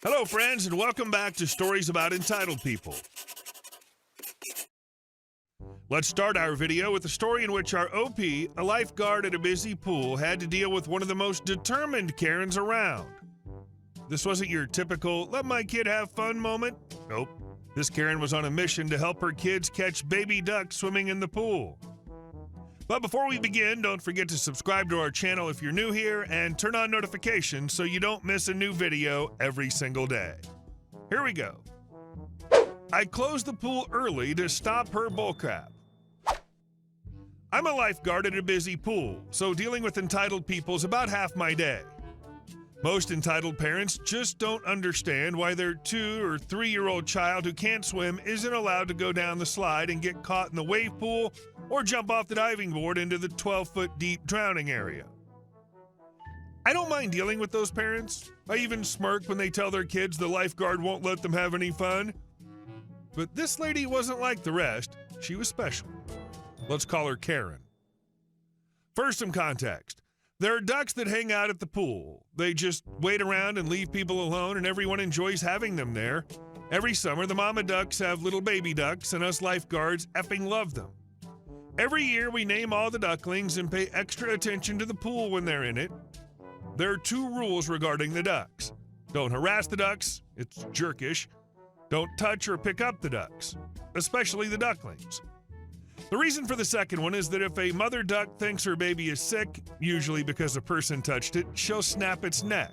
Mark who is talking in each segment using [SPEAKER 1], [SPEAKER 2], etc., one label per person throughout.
[SPEAKER 1] Hello, friends, and welcome back to Stories About Entitled People. Let's start our video with a story in which our OP, a lifeguard at a busy pool, had to deal with one of the most determined Karens around. This wasn't your typical, let my kid have fun moment. Nope. This Karen was on a mission to help her kids catch baby ducks swimming in the pool. But before we begin, don't forget to subscribe to our channel if you're new here and turn on notifications so you don't miss a new video every single day. Here we go. I closed the pool early to stop her bullcrap. I'm a lifeguard at a busy pool, so dealing with entitled people is about half my day. Most entitled parents just don't understand why their 2- or 3-year-old child who can't swim isn't allowed to go down the slide and get caught in the wave pool or jump off the diving board into the 12-foot deep drowning area. I don't mind dealing with those parents. I even smirk when they tell their kids the lifeguard won't let them have any fun. But this lady wasn't like the rest. She was special. Let's call her Karen. First, some context. There are ducks that hang out at the pool. They just wait around and leave people alone, and everyone enjoys having them there. Every summer, the mama ducks have little baby ducks, and us lifeguards effing love them. Every year, we name all the ducklings and pay extra attention to the pool when they're in it. There are 2 rules regarding the ducks. Don't harass the ducks. It's jerkish. Don't touch or pick up the ducks, especially the ducklings. The reason for the second one is that if a mother duck thinks her baby is sick, usually because a person touched it, she'll snap its neck.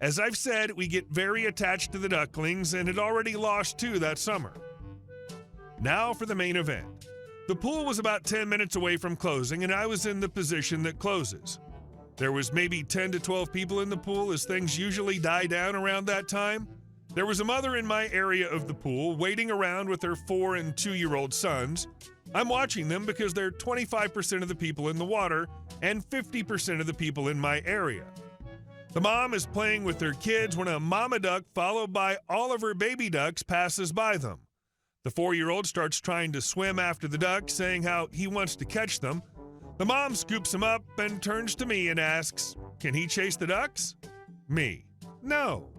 [SPEAKER 1] As I've said, we get very attached to the ducklings and had already lost 2 that summer. Now for the main event. The pool was about 10 minutes away from closing, and I was in the position that closes. There was maybe 10 to 12 people in the pool, as things usually die down around that time. There was a mother in my area of the pool waiting around with her 4- and 2-year-old sons. I'm watching them because they're 25% of the people in the water and 50% of the people in my area. The mom is playing with their kids when a mama duck followed by all of her baby ducks passes by them. The 4-year-old starts trying to swim after the duck, saying how he wants to catch them. The mom scoops him up and turns to me and asks, "Can he chase the ducks?" Me, "No."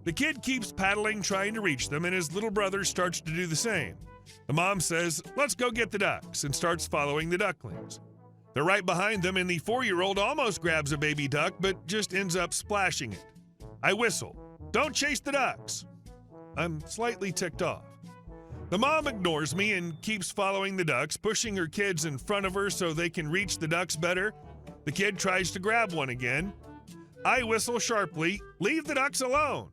[SPEAKER 1] The kid keeps paddling, trying to reach them, and his little brother starts to do the same. The mom says, "Let's go get the ducks," and starts following the ducklings. They're right behind them, and the 4-year-old almost grabs a baby duck, but just ends up splashing it. I whistle, "Don't chase the ducks." I'm slightly ticked off. The mom ignores me and keeps following the ducks, pushing her kids in front of her so they can reach the ducks better. The kid tries to grab one again. I whistle sharply, "Leave the ducks alone."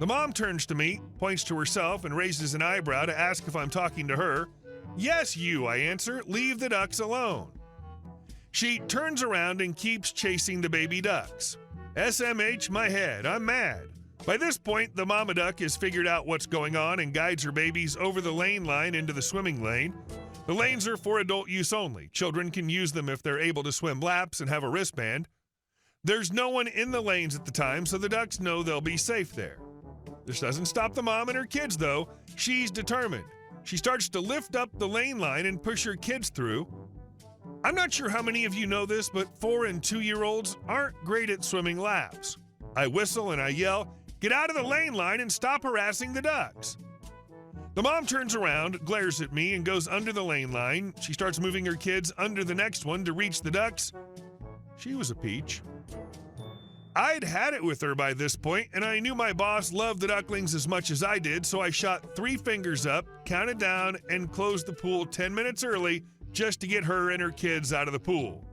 [SPEAKER 1] The mom turns to me, points to herself, and raises an eyebrow to ask if I'm talking to her. "Yes, you," I answer. "Leave the ducks alone." She turns around and keeps chasing the baby ducks. SMH my head, I'm mad. By this point, the mama duck has figured out what's going on and guides her babies over the lane line into the swimming lane. The lanes are for adult use only. Children can use them if they're able to swim laps and have a wristband. There's no one in the lanes at the time, so the ducks know they'll be safe there. This doesn't stop the mom and her kids, though. She's determined. She starts to lift up the lane line and push her kids through. I'm not sure how many of you know this, but 4- and 2-year-olds aren't great at swimming laps. I whistle and I yell, "Get out of the lane line and stop harassing the ducks." The mom turns around, glares at me, and goes under the lane line. She starts moving her kids under the next one to reach the ducks. She was a peach. I'd had it with her by this point, and I knew my boss loved the ducklings as much as I did, so I shot 3 fingers up, counted down, and closed the pool 10 minutes early just to get her and her kids out of the pool.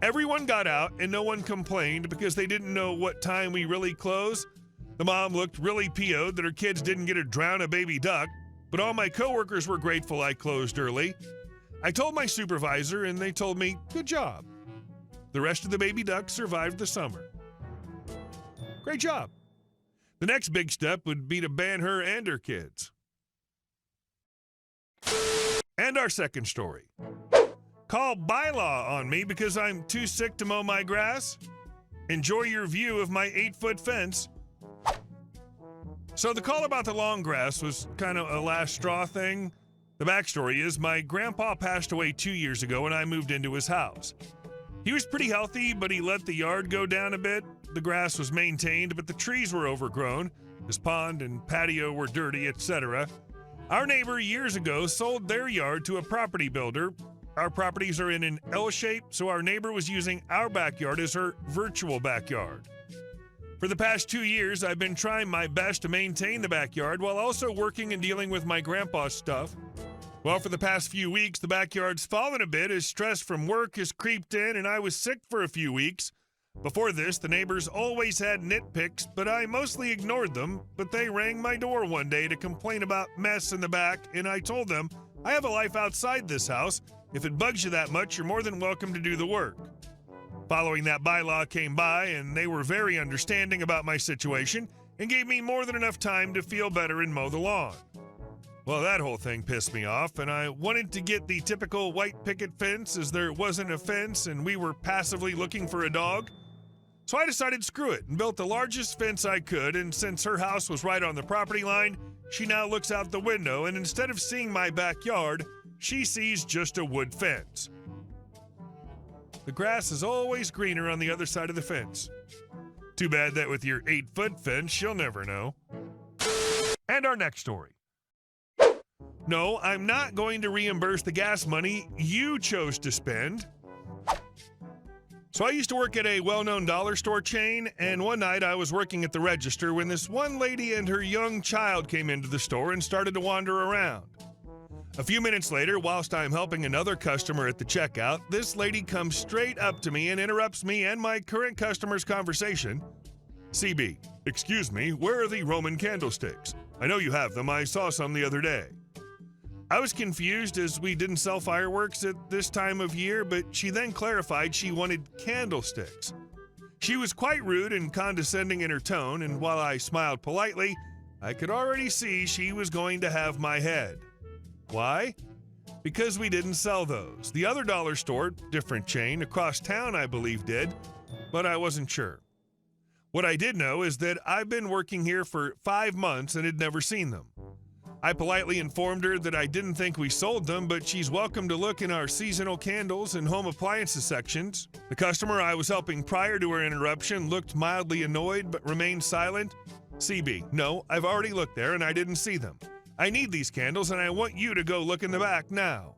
[SPEAKER 1] Everyone got out, and no one complained because they didn't know what time we really close. The mom looked really PO'd that her kids didn't get to drown a baby duck, but all my coworkers were grateful I closed early. I told my supervisor, and they told me, "Good job." The rest of the baby ducks survived the summer. Great job. The next big step would be to ban her and her kids. And our second story. Call bylaw on me because I'm too sick to mow my grass. Enjoy your view of my 8-foot fence. So the call about the long grass was kind of a last straw thing. The backstory is my grandpa passed away 2 years ago and I moved into his house. He was pretty healthy, but he let the yard go down a bit. the grass was maintained, but the trees were overgrown. His pond and patio were dirty, etc. Our neighbor years ago sold their yard to a property builder. Our properties are in an L shape, so our neighbor was using our backyard as her virtual backyard. For the past 2 years, I've been trying my best to maintain the backyard while also working and dealing with my grandpa's stuff. Well, for the past few weeks, the backyard's fallen a bit as stress from work has creeped in and I was sick for a few weeks. Before this, the neighbors always had nitpicks, but I mostly ignored them. But they rang my door one day to complain about mess in the back, and I told them, I have a life outside this house. If it bugs you that much, you're more than welcome to do the work. Following that bylaw came by, and they were very understanding about my situation and gave me more than enough time to feel better and mow the lawn. Well, that whole thing pissed me off, and I wanted to get the typical white picket fence as there wasn't a fence and we were passively looking for a dog. So I decided screw it and built the largest fence I could, and since her house was right on the property line, she now looks out the window and instead of seeing my backyard, she sees just a wood fence. The grass is always greener on the other side of the fence. Too bad that with your 8-foot fence, she'll never know. And our next story. No, I'm not going to reimburse the gas money you chose to spend. So I used to work at a well-known dollar store chain, and one night I was working at the register when this one lady and her young child came into the store and started to wander around. A few minutes later, whilst I'm helping another customer at the checkout, this lady comes straight up to me and interrupts me and my current customer's conversation. CB, excuse me, where are the Roman candlesticks? I know you have them, I saw some the other day. I was confused as we didn't sell fireworks at this time of year, but she then clarified she wanted candlesticks. She was quite rude and condescending in her tone, and while I smiled politely, I could already see she was going to have my head. Why? Because we didn't sell those. The other dollar store, different chain, across town I believe did, but I wasn't sure. What I did know is that I've been working here for 5 months and had never seen them. I politely informed her that I didn't think we sold them, but she's welcome to look in our seasonal candles and home appliances sections. The customer I was helping prior to her interruption looked mildly annoyed but remained silent. CB, no, I've already looked there and I didn't see them. I need these candles and I want you to go look in the back now.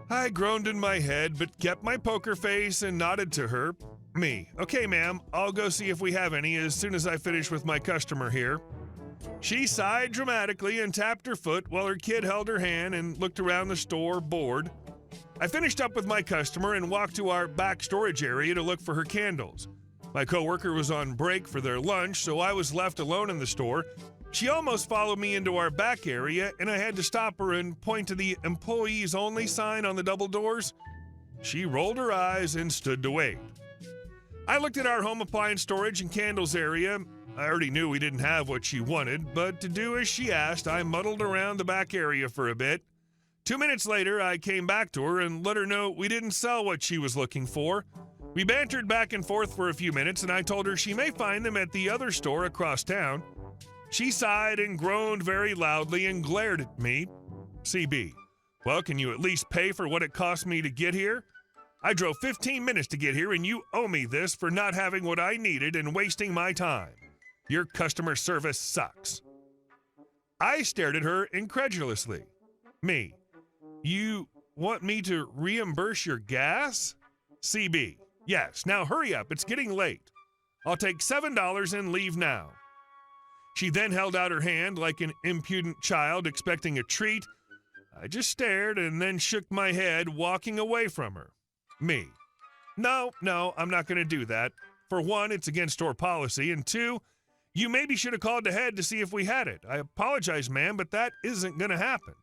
[SPEAKER 1] I groaned in my head but kept my poker face and nodded to her. Me, okay ma'am, I'll go see if we have any as soon as I finish with my customer here. She sighed dramatically and tapped her foot while her kid held her hand and looked around the store, bored. I finished up with my customer and walked to our back storage area to look for her candles. My coworker was on break for their lunch, so I was left alone in the store. She almost followed me into our back area, and I had to stop her and point to the employees only sign on the double doors. She rolled her eyes and stood to wait. I looked at our home appliance storage and candles area. I already knew we didn't have what she wanted, but to do as she asked, I muddled around the back area for a bit. 2 minutes later, I came back to her and let her know we didn't sell what she was looking for. We bantered back and forth for a few minutes, and I told her she may find them at the other store across town. She sighed and groaned very loudly and glared at me. CB, well, can you at least pay for what it cost me to get here? I drove 15 minutes to get here, and you owe me this for not having what I needed and wasting my time. Your customer service sucks. I stared at her incredulously. Me, you want me to reimburse your gas? CB, yes, now hurry up, it's getting late. I'll take $7 and leave now. She then held out her hand like an impudent child expecting a treat. I just stared and then shook my head, walking away from her. Me, no, I'm not going to do that. For one, it's against store policy, and two, you maybe should have called ahead to see if we had it. I apologize, ma'am, but that isn't going to happen.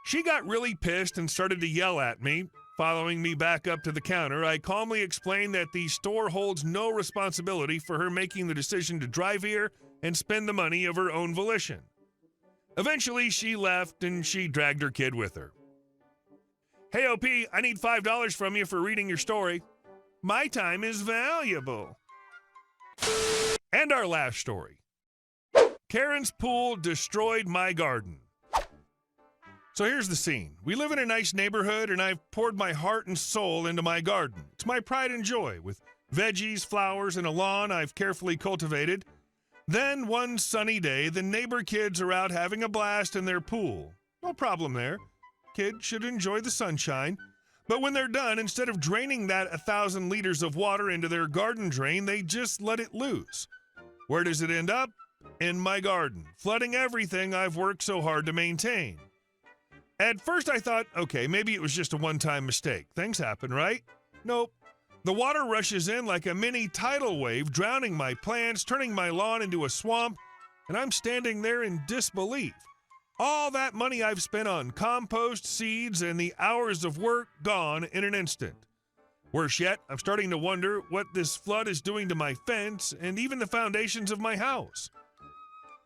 [SPEAKER 1] She got really pissed and started to yell at me. Following me back up to the counter, I calmly explained that the store holds no responsibility for her making the decision to drive here and spend the money of her own volition. Eventually, she left and she dragged her kid with her. Hey, OP, I need $5 from you for reading your story. My time is valuable. And our last story. Karen's pool destroyed my garden. So here's the scene. We live in a nice neighborhood, and I've poured my heart and soul into my garden. It's my pride and joy, with veggies, flowers, and a lawn I've carefully cultivated. Then one sunny day, the neighbor kids are out having a blast in their pool. No problem there. Kids should enjoy the sunshine. But when they're done, instead of draining that 1,000 liters of water into their garden drain, they just let it loose. Where does it end up? In my garden, flooding everything I've worked so hard to maintain. At first I thought, okay, maybe it was just a one-time mistake. Things happen, right? Nope. The water rushes in like a mini tidal wave, drowning my plants, turning my lawn into a swamp, and I'm standing there in disbelief. All that money I've spent on compost, seeds, and the hours of work gone in an instant. Worse yet, I'm starting to wonder what this flood is doing to my fence and even the foundations of my house.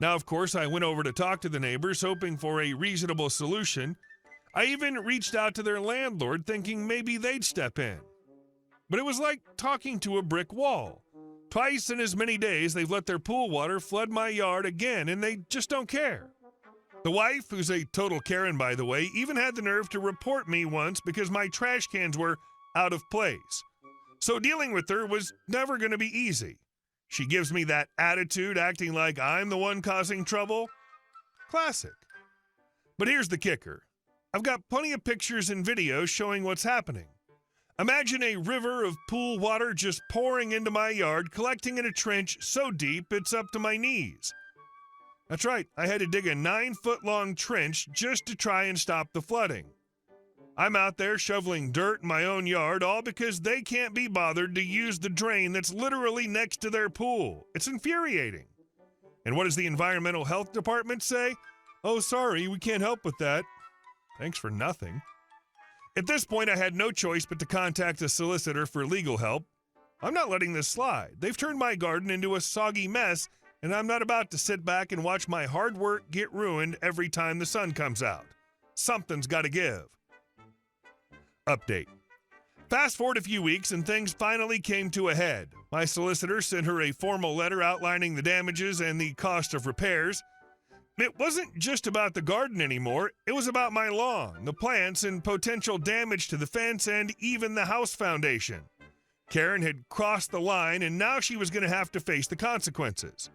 [SPEAKER 1] Now, of course, I went over to talk to the neighbors, hoping for a reasonable solution. I even reached out to their landlord, thinking maybe they'd step in. But it was like talking to a brick wall. Twice in as many days, they've let their pool water flood my yard again, and they just don't care. The wife, who's a total Karen, by the way, even had the nerve to report me once because my trash cans were out of place. So dealing with her was never going to be easy. She gives me that attitude, acting like I'm the one causing trouble. Classic. But here's the kicker. I've got plenty of pictures and videos showing what's happening. Imagine a river of pool water just pouring into my yard, collecting in a trench so deep it's up to my knees. That's right, I had to dig a 9-foot-long trench just to try and stop the flooding. I'm out there shoveling dirt in my own yard, all because they can't be bothered to use the drain that's literally next to their pool. It's infuriating. And what does the Environmental Health Department say? Oh, sorry, we can't help with that. Thanks for nothing. At this point, I had no choice but to contact a solicitor for legal help. I'm not letting this slide. They've turned my garden into a soggy mess, and I'm not about to sit back and watch my hard work get ruined every time the sun comes out. Something's got to give. Update. Fast forward a few weeks and things finally came to a head. My solicitor sent her a formal letter outlining the damages and the cost of repairs. It wasn't just about the garden anymore. It was about my lawn, the plants, and potential damage to the fence and even the house foundation. Karen had crossed the line, and now she was going to have to face the consequences.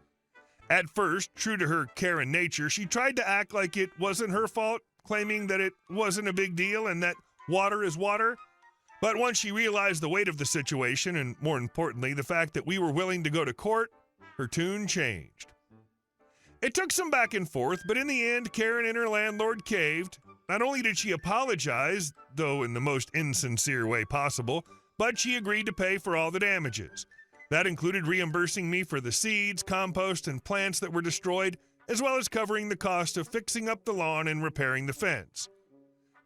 [SPEAKER 1] At first, true to her Karen nature, she tried to act like it wasn't her fault, claiming that it wasn't a big deal and that water is water. But once she realized the weight of the situation, and more importantly, the fact that we were willing to go to court, her tune changed. It took some back and forth, but in the end, Karen and her landlord caved. Not only did she apologize, though in the most insincere way possible, but she agreed to pay for all the damages. That included reimbursing me for the seeds, compost, and plants that were destroyed, as well as covering the cost of fixing up the lawn and repairing the fence.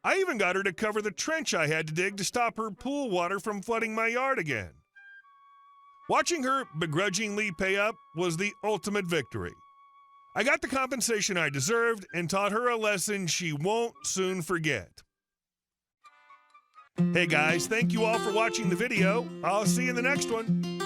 [SPEAKER 1] I even got her to cover the trench I had to dig to stop her pool water from flooding my yard again. Watching her begrudgingly pay up was the ultimate victory. I got the compensation I deserved and taught her a lesson she won't soon forget. Hey guys, thank you all for watching the video. I'll see you in the next one.